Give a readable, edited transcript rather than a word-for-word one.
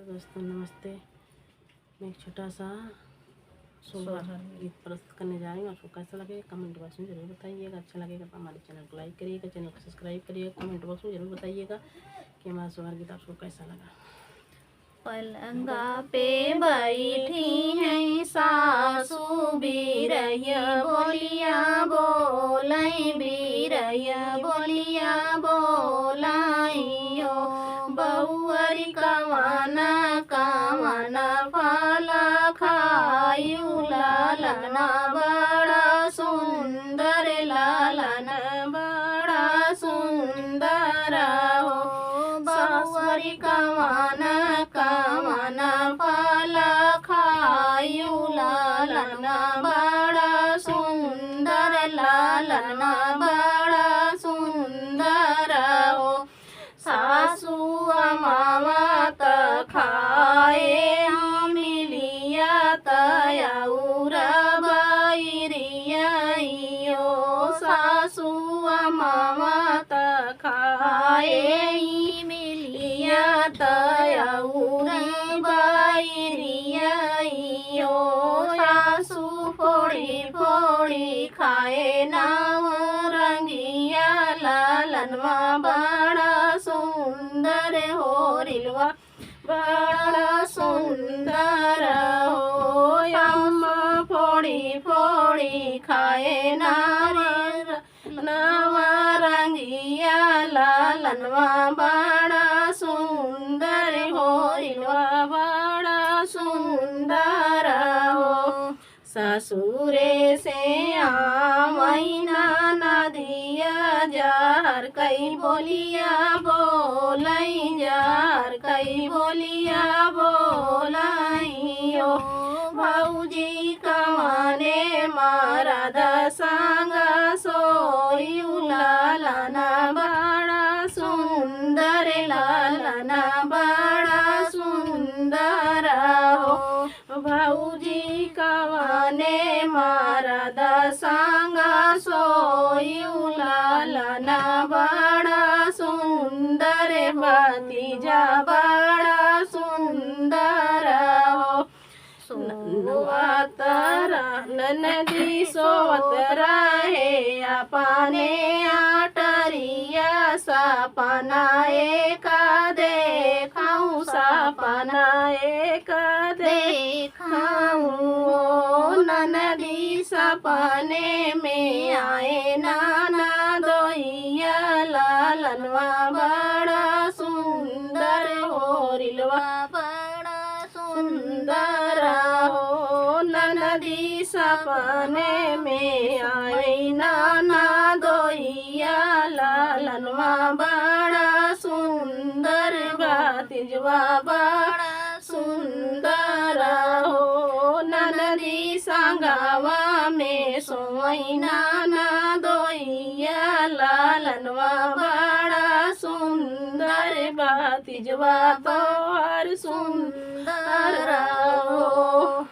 तो दोस्तों नमस्ते। मैं एक छोटा सा सोहर गीत प्रस्तुत करने जा रही हूँ। आपको कैसा लगेगा कमेंट बॉक्स में जरूर बताइएगा। अच्छा लगेगा तो हमारे चैनल को लाइक करिएगा, चैनल को सब्सक्राइब करिएगा। कमेंट बॉक्स में जरूर बताइएगा कि हमारा सोहर गीत आपको कैसा लगा। पलंगा पे बैठी हैं सासू बीरैया बोलिया बोलाई बीरैया बोलिया बोलाइयो बहुअरी कवाना कामना फल खायु लालना बड़ा सुंदर लालन बड़ा सुंदर हो बहुअरी कवाना कामना फल खायु लालना बड़ा सुंदर लालना बड़ा सुंदर हो सासू मामा त खाए मिलिया तयाउर बैरिया सासू मामा त खाए मिलिया तयाउर बैरिया सासू फोड़ी फोड़ी खाए नाव रंगिया लालनवा बड़ा सुंदर हो रिलवा बड़ा सुंदर हो अम्मा फोड़ी फोड़ी खाए नवा रंगिया लालनवा बड़ा सुंदर हो रिलवा बड़ा सुंदर हो ससुरे से आमैना नदिया जार कई बोलिया बोलाई जार कई बोलिया बोलाइयो भौजी कमाने मारा दसंग सोयु लालना बड़ा सुंदर लालना बड़ा सुंदर हो भौजी कवाने मारा दसंग सोयु लालना बड़ा सुंदर भतीजा बड़ा सुंदर हो सोवतरा नदी सोवतरा है अपने आटरिया सपना एक देखाऊं सपना एक देखाऊं नदी सपने में आए नाना दोइया लालनवा बड़ा सुंदर हो रिलवा बड़ा सुंदर हो नदी सपने में आए नाना दोइया लालनवा बड़ा सुंदर भतीजवा बड़ा सुंदर हो नदी संगवा में सोई नाना दोइया लालनवा बड़ा सुंदर भतीजवा तो हर सुंदर हो।